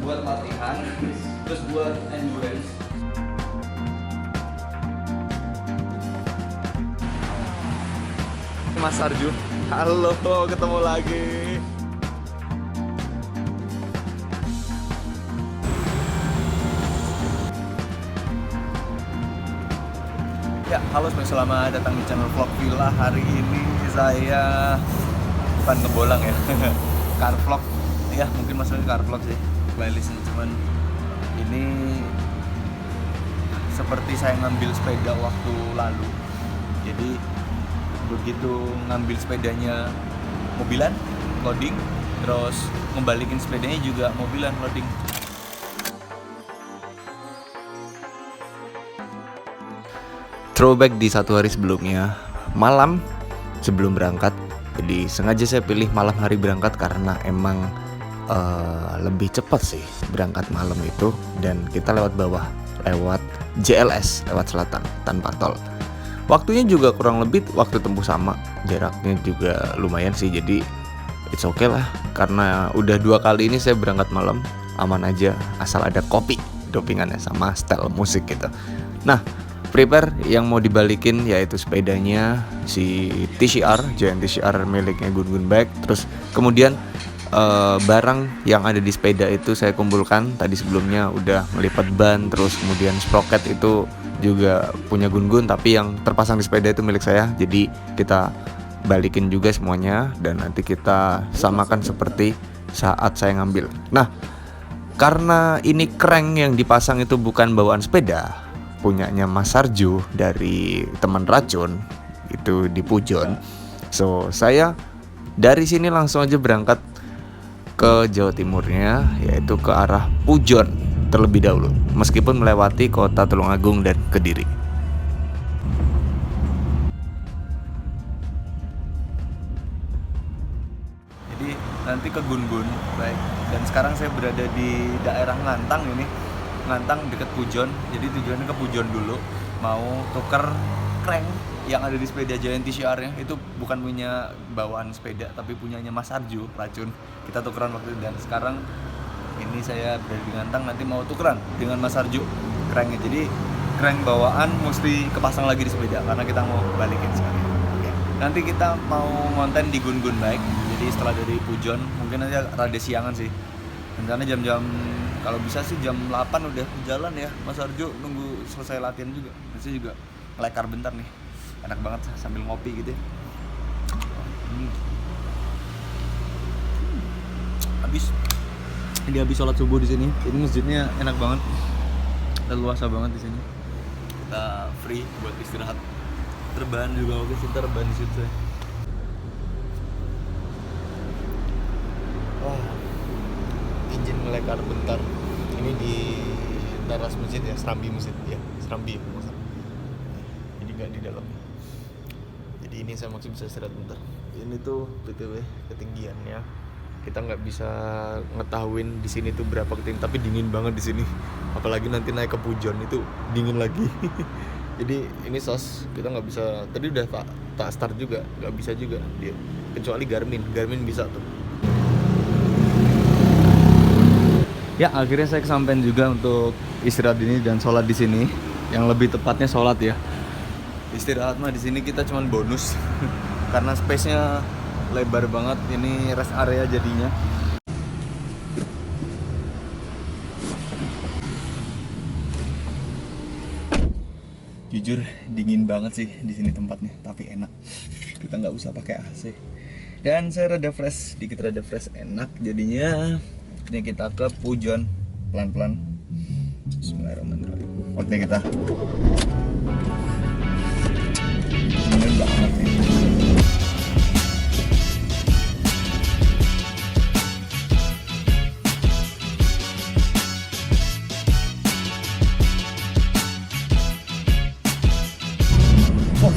buat latihan, terus buat endurance. Mas Arju, halo, ketemu lagi. Ya, halo semuanya, selamat datang di channel Vlog Villa. Hari ini saya bukan ngebolang ya, car vlog. Ya, mungkin maksudnya car vlog sih, playlistnya. Cuman ini seperti saya ngambil sepeda waktu lalu. Jadi begitu ngambil sepedanya mobilan, loading, terus ngembalikin sepedanya juga mobilan, loading. Throwback di satu hari sebelumnya, malam sebelum berangkat. Jadi sengaja saya pilih malam hari berangkat karena emang lebih cepat sih berangkat malam itu. Dan kita lewat bawah, lewat JLS, lewat selatan tanpa tol. Waktunya juga kurang lebih waktu tempuh sama, jaraknya juga lumayan sih. Jadi it's okay lah, karena udah 2 kali ini saya berangkat malam, aman aja asal ada kopi dopingannya sama style musik gitu. Nah, prepare yang mau dibalikin yaitu sepedanya si TCR, Giant TCR miliknya Gun Gun Bike. Terus kemudian barang yang ada di sepeda itu saya kumpulkan. Tadi sebelumnya udah melipat ban, terus kemudian sprocket itu juga punya Gun Gun, tapi yang terpasang di sepeda itu milik saya. Jadi kita balikin juga semuanya dan nanti kita samakan seperti saat saya ngambil. Nah, karena ini crank yang dipasang itu bukan bawaan sepeda, punyanya Mas Sarju dari teman racun itu di Pujon. So saya dari sini langsung aja berangkat ke Jawa Timurnya, yaitu ke arah Pujon terlebih dahulu, meskipun melewati kota Tulungagung dan Kediri. Jadi nanti ke Gun Gun, baik. Dan sekarang saya berada di daerah Ngantang ini. Ngantang deket Pujon, jadi tujuannya ke Pujon dulu, mau tuker crank yang ada di sepeda Giant TCR-nya. Itu bukan punya bawaan sepeda, tapi punyanya Mas Arju, racun. Kita tukeran waktu itu, dan sekarang ini saya berada di Ngantang, nanti mau tukeran dengan Mas Arju cranknya. Jadi crank bawaan mesti kepasang lagi di sepeda, karena kita mau balikin sekali. Oke. Nanti kita mau ngonten di Gun Gun Bike, jadi setelah dari Pujon, mungkin nanti rada siangan sih. Rencana jam-jam, kalau bisa sih jam 8 udah jalan ya. Mas Arjo nunggu selesai latihan juga. Nanti juga ngelekar bentar nih. Enak banget sambil ngopi gitu ya. Habis sholat subuh di sini. Ini masjidnya enak banget. Dan luasa banget di sini. Kita free buat istirahat. Terban juga oke sih, terban di situ ya. Izin melekar bentar. Ini di teras masjid ya, Serambi Masjid ya, Serambi. Jadi nggak di dalam. Jadi ini saya maksud bisa istirahat bentar. Ini tuh btw ketinggiannya kita nggak bisa ngetahuin di sini tuh berapa ketinggian, tapi dingin banget di sini. Apalagi nanti naik ke Pujon itu dingin lagi. Jadi ini sos kita nggak bisa. Tadi udah tak start juga, nggak bisa juga dia. Kecuali Garmin bisa tuh. Ya, akhirnya saya kesampaian juga untuk istirahat ini dan sholat di sini. Yang lebih tepatnya sholat ya. Istirahat mah di sini kita cuman bonus karena space-nya lebar banget. Ini rest area jadinya. Jujur dingin banget sih di sini tempatnya, tapi enak. Kita nggak usah pakai AC. Dan saya rada fresh, dikit rada fresh, enak jadinya. Ini kita ke Pujon pelan-pelan. Bismillahirrahmanirrahim. Oke kita. Dingin banget nih.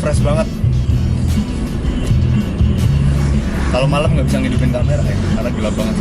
Fresh banget. Kalau malam nggak bisa ngidupin kamera ya, karena gelap banget.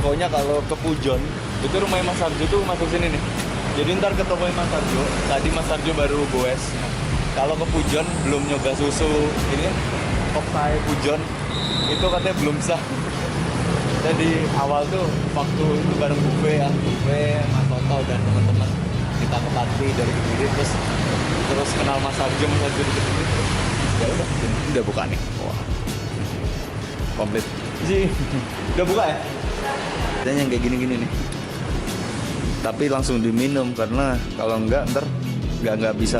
Pokoknya kalau ke Pujon, itu rumahnya Mas Sarjo tuh masuk sini nih. Jadi ntar ke tokonya Mas Sarjo, tadi Mas Sarjo baru goes. Kalau ke Pujon belum nyoba susu ini Optai Pujon, itu katanya belum sah. Jadi awal tuh waktu itu bareng buffet Mas Toto dan teman-teman kita ke party dari Kediri, terus kenal Mas Sarjo di Kediri. Ya udah buka nih. Wah. Komplit. Sih. Udah buka ya? Dan yang kayak gini-gini nih. Tapi langsung diminum karena kalau enggak ntar nggak bisa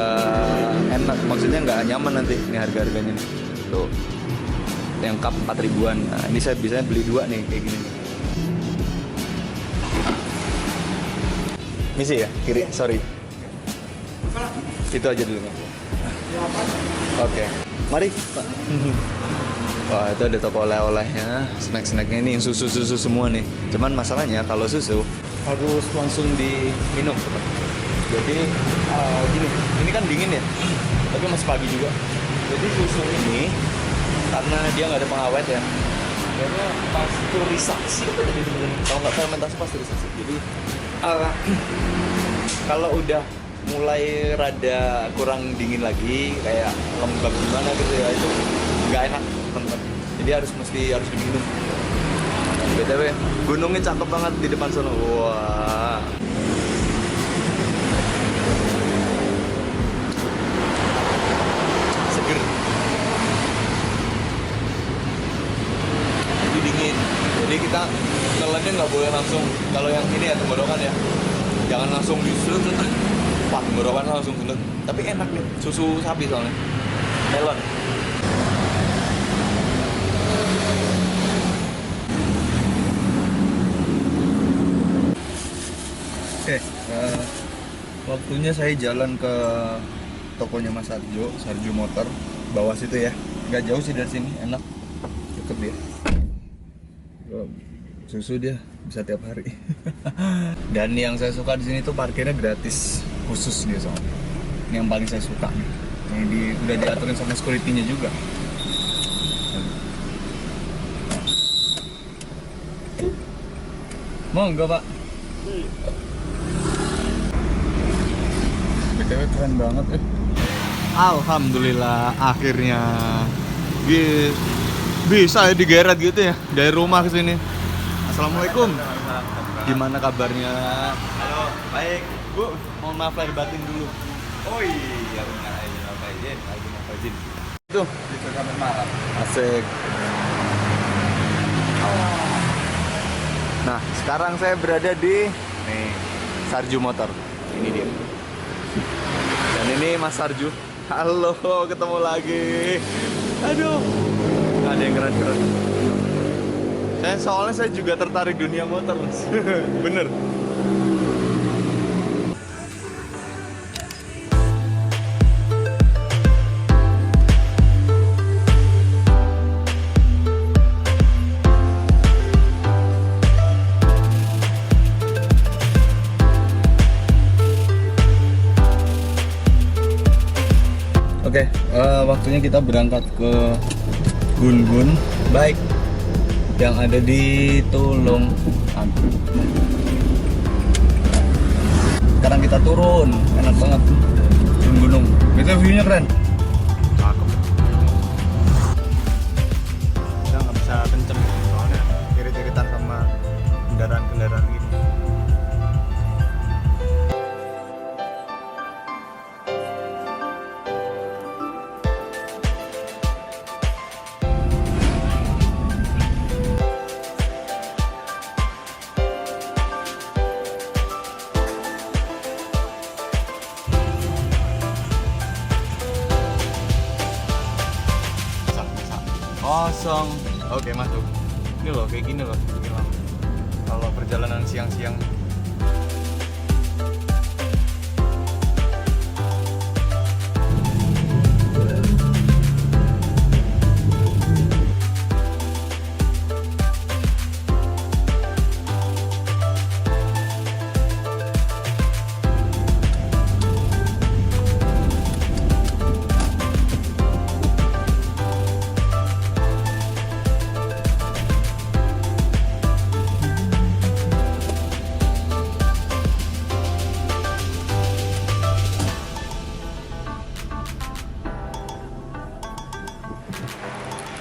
enak, maksudnya nggak nyaman nanti ini harga-harganya nih. Tuh. Yang cup 4 ribuan. Nah, ini saya bisa beli 2 nih kayak gini nih. Misi ya? Kiri, sorry. Itu aja dulu. Oke. Mari, Pak. Wah, itu ada toko oleh-olehnya, snack-snacknya ini yang susu-susu semua nih. Cuman masalahnya kalau susu harus langsung diminum. Jadi gini, ini kan dingin ya, tapi masih pagi juga. Jadi susu ini karena dia nggak ada pengawet ya, karena pasteurisasi apa tadi sebenarnya? Kalau nggak fermentasi pasteurisasi. Jadi kalau udah mulai rada kurang dingin lagi, kayak lembab gimana gitu ya, itu nggak enak teman-teman. Jadi harus diminum. BTW, gunungnya cakep banget di depan sana. Wah. Seger. Jadi dingin. Jadi kita nelannya nggak boleh langsung. Kalau yang ini ya tenggorokan ya, jangan langsung disulut. Pak, tenggorokan langsung sulut. Tapi enak nih, susu sapi soalnya. Melon. Oke, waktunya saya jalan ke tokonya Mas Sarjo, Sarjo Motor, bawah situ ya. Nggak jauh sih dari sini, enak, deket dia. Susu dia bisa tiap hari. Dan yang saya suka di sini tuh parkirnya gratis, khusus dia soalnya. Ini yang paling saya suka nih. Yang udah diaturin sama security-nya juga. Mau nggak Pak? BTW keren banget Alhamdulillah akhirnya bisa ya digeret gitu ya dari rumah ke sini. Assalamualaikum. Gimana kabarnya? Halo, baik. Bu, mohon maaf lahir batin dulu. Oh iya, benar aja izin. Itu Di rekaman malam. asik. Nah, sekarang saya berada di Sarjo Motor. Ini dia. Dan ini Mas Sarjo. Halo, ketemu lagi. Aduh, ada yang keren-keren. Soalnya saya juga tertarik dunia motor, Mas. Bener. Oke, waktunya kita berangkat ke Gun-Gun Baik yang ada di Tulung Agung. Sekarang kita turun, enak banget turun gunung. Itu view-nya keren. Cakep. Kita nggak bisa kenceng soalnya irit-iritan sama kendaraan-kendaraan gitu. Kosong. Oke, masuk. Ini loh, kayak gini loh. Kalau perjalanan siang-siang.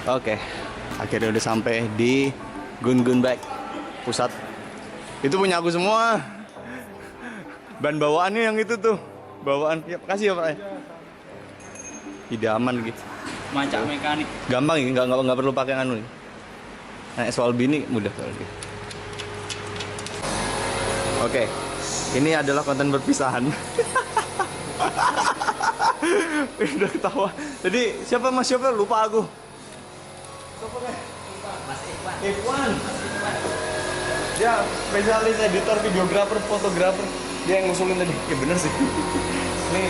Oke, akhirnya udah sampai di Gun Gun Bike pusat. Itu punya aku semua. Ban bawaannya yang itu tuh. Bawaan. Ya, makasih ya Pak. Idaman gitu. Macak mekanik. Gampang ya, nggak perlu pakai anu. Nah, soal bini mudah soalnya. Oke, ini adalah konten perpisahan. Udah ketawa. Jadi siapa mas siapa lupa aku. Mas Iwan. Iwan. Dia spesialis editor, videografer, fotografer. Dia yang ngusulin tadi. Ya bener sih. Ini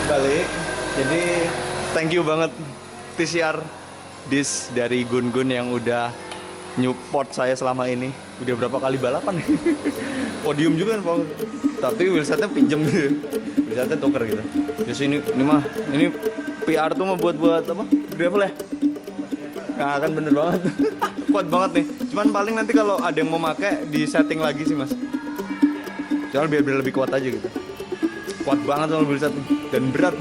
balik. Jadi thank you banget TCR Dis dari Gun Gun yang udah nyupport saya selama ini. Udah berapa kali balapan? Podium juga kan, tapi wheelsetnya pinjem gitu. Wheelsetnya tuker gitu. Di sini ini PR tuh mah buat apa? Gravel ya? Nah, kan bener banget. Kuat banget nih. Cuman paling nanti kalau ada yang mau pakai di setting lagi sih, Mas. Soalnya biar lebih kuat aja gitu. Kuat banget soal wheelset dan berat.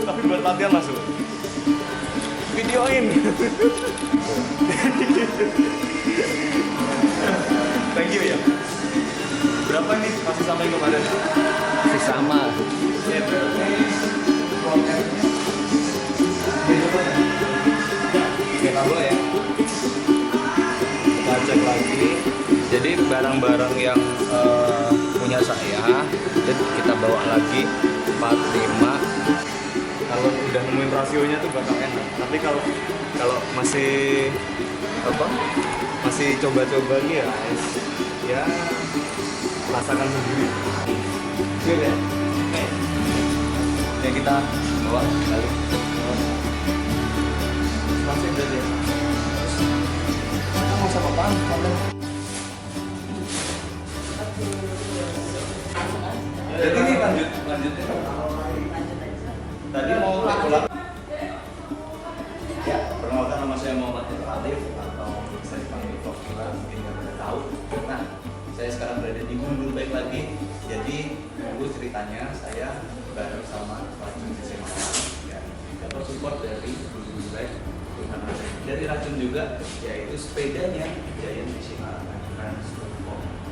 Tapi buat latihan masuk. Videoin. Thank you ya. Berapa nih masih sama yang kemarin? Masih sama. Ya berarti kita boleh ya. Kita cek lagi. Jadi barang-barang yang punya saya, jadi kita bawa lagi 45. Kalau udah nemuin rasionya tuh bakal enak. Tapi kalau masih masih coba-coba nih ya rasakan sendiri. Oke ya. Ya kita bawa balik. Masih udah deh. Kita mau sama apaan? Jadi ini lanjutnya. Tadi mau ulang. Ya, perkenalkan nama saya Muhammad Latif atau bisa dipanggil Tokila, mungkin nggak pada tahu. Nah, saya sekarang berada di Gun Gun Bike lagi. Jadi, dulu ceritanya saya baru sama Racun CC Malang dan dapat support dari Gun Gun Bike. Dari Racun juga, yaitu sepedanya Giant CC Malang dan support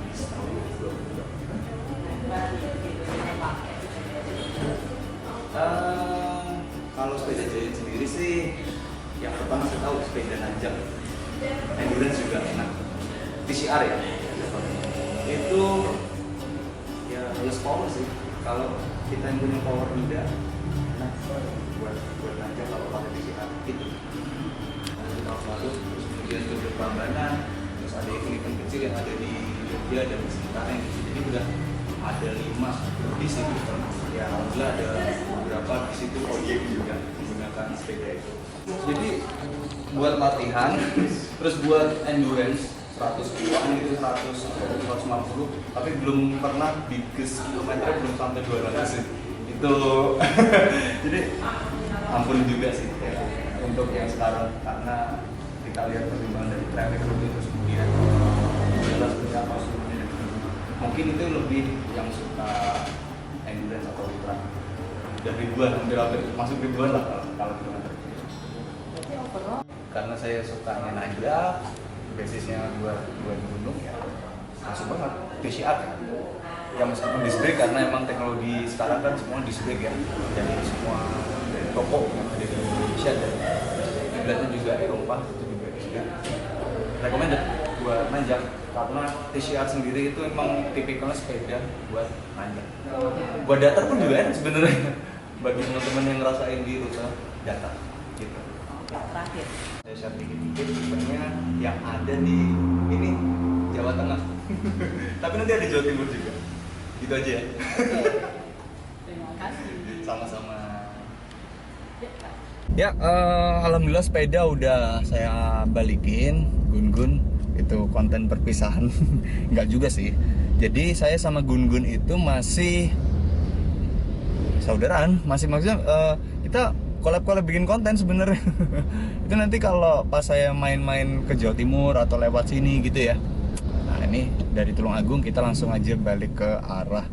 di tahun 2022. Kalau sepeda Giant sendiri sih, yang pertama saya tahu sepeda nanjak, endurance juga enak. TCR ya, itu ya less power sih. Kalau kita yang punya power rendah, enak buat nanjak kalau pakai TCR itu. Nanti tahun lalu, terus kemudian untuk Prambanan, terus ada event kecil yang ada di Jogja dan di sekitarnya. Jadi udah ada 5 di situ. Ya alhamdulillah ada beberapa di situ OJK juga menggunakan sepeda itu. Jadi buat latihan, terus buat endurance 100-an itu 100-150, tapi belum pernah di gas kilometer belum sampai 200 sih. Itu jadi ampun juga sih ya, untuk yang sekarang karena kita lihat perkembangan dari traffic road itu kemudian jelas berapa sebenarnya. Mungkin itu lebih yang suka endurance atau ultra. Udah ribuan, hampir masuk ribuan lah kalau kilometer. Karena saya sukanya nanjak, basisnya buat gunung ya masuk banget TCR kan. Ya meskipun disc brake karena emang teknologi sekarang kan semua disc brake ya. Jadi semua dari toko yang ada di Indonesia dan kiblatnya juga Eropa itu juga disc brake. Recommended buat nanjak karena TCR sendiri itu emang tipikalnya sepeda buat nanjak. Buat datar pun juga enak sebenarnya bagi teman-teman yang ngerasain di rute datar gitu. Terakhir. Saya share dikit-dikit sebenarnya yang ada di ini Jawa Tengah. Tapi nanti ada Jawa Timur juga. Gitu aja ya. Terima kasih. Sama-sama. Ya, alhamdulillah sepeda udah saya balikin, Gun-Gun. Itu konten perpisahan. Enggak juga sih. Jadi saya sama Gun-Gun itu masih saudaraan, masih maksudnya kita collab bikin konten sebenarnya. Itu nanti kalau pas saya main-main ke Jawa Timur atau lewat sini gitu ya. Nah, ini dari Tulungagung kita langsung aja balik ke arah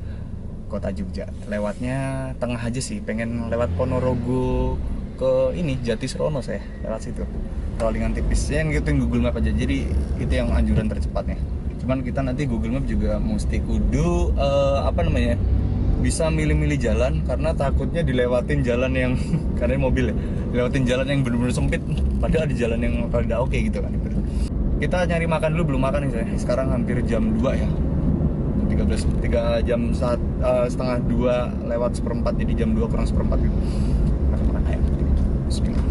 kota Jogja. Lewatnya tengah aja sih, pengen lewat Ponorogo ke ini Jatisrono saya lewat situ, rollingan tipis yang ngikutin Google Map aja, jadi itu yang anjuran tercepatnya. Cuman kita nanti Google Map juga mesti kudu bisa milih-milih jalan, karena takutnya dilewatin jalan yang karena mobil ya, dilewatin jalan yang bener-bener sempit, padahal ada jalan yang rada oke gitu kan. Kita nyari makan dulu, belum makan nih saya. Sekarang hampir jam 2 ya, 3 jam setengah 2 lewat seperempat, jadi jam 2 kurang seperempat gitu. Makan ayam. Bismillah.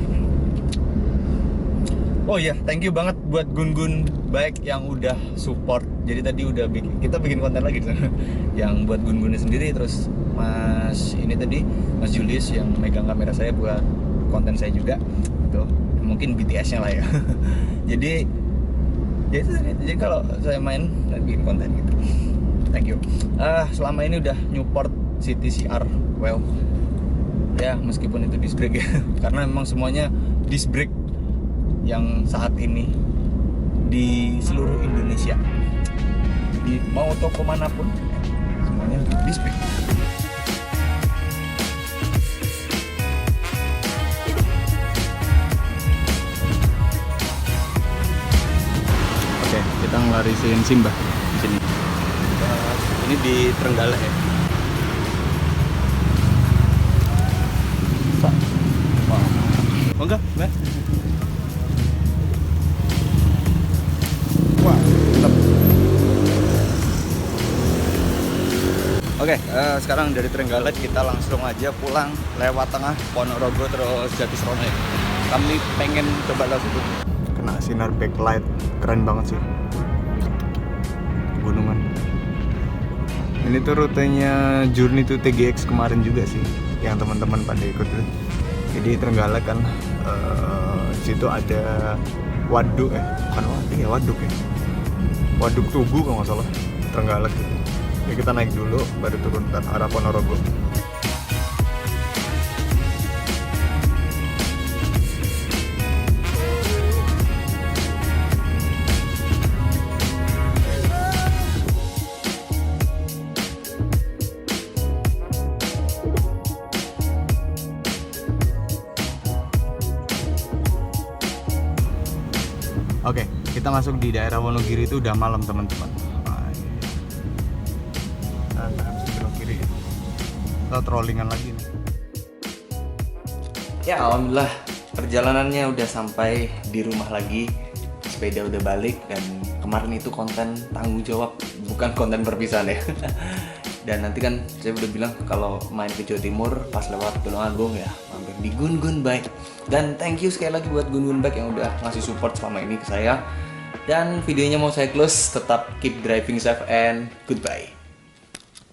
Oh iya, thank you banget buat Gun Bike yang udah support. Jadi tadi udah kita bikin konten lagi di sana. Yang buat Gun-Gunnya sendiri, terus Mas Julius yang megang kamera saya buat konten saya juga. Gitu. Mungkin BTS-nya lah ya. Jadi kalau saya main bikin konten gitu. Thank you. Selama ini udah Newport City CR. Well, ya meskipun itu disc brake ya. Karena memang semuanya disc brake yang saat ini di seluruh Indonesia, di mau toko manapun semuanya disc brake. Oke, kita ngelarisin Simba di sini. Ini di Trenggalek ya. Oh enggak? Wah, mantap. Oke, sekarang dari Trenggalek kita langsung aja pulang lewat tengah Ponorogo terus Jatisrono ya. Kami pengen coba lewat situ. Kena sinar backlight, keren banget sih. Gunungan. Ini tuh rutenya Journey to TGX kemarin juga sih, yang teman-teman pada ikut tuh. Jadi Trenggalek kan, situ ada waduk waduk ya. Waduk Tugu kalau nggak salah, Trenggalek gitu. Ya kita naik dulu, baru turun ke arah Ponorogo. Oke, kita masuk di daerah Wonogiri itu udah malam teman-teman. Nah, belok kiri. Kita trollingan lagi nih. Ya alhamdulillah perjalanannya udah sampai di rumah lagi. Sepeda udah balik, dan kemarin itu konten tanggung jawab, bukan konten perpisahan ya. Dan nanti kan saya udah bilang kalau main ke Jawa Timur pas lewat Tulungagung ya mampir di Gun Bike. Dan thank you sekali lagi buat Gun Bike yang udah ngasih support selama ini ke saya. Dan videonya mau saya close, tetap keep driving safe and goodbye.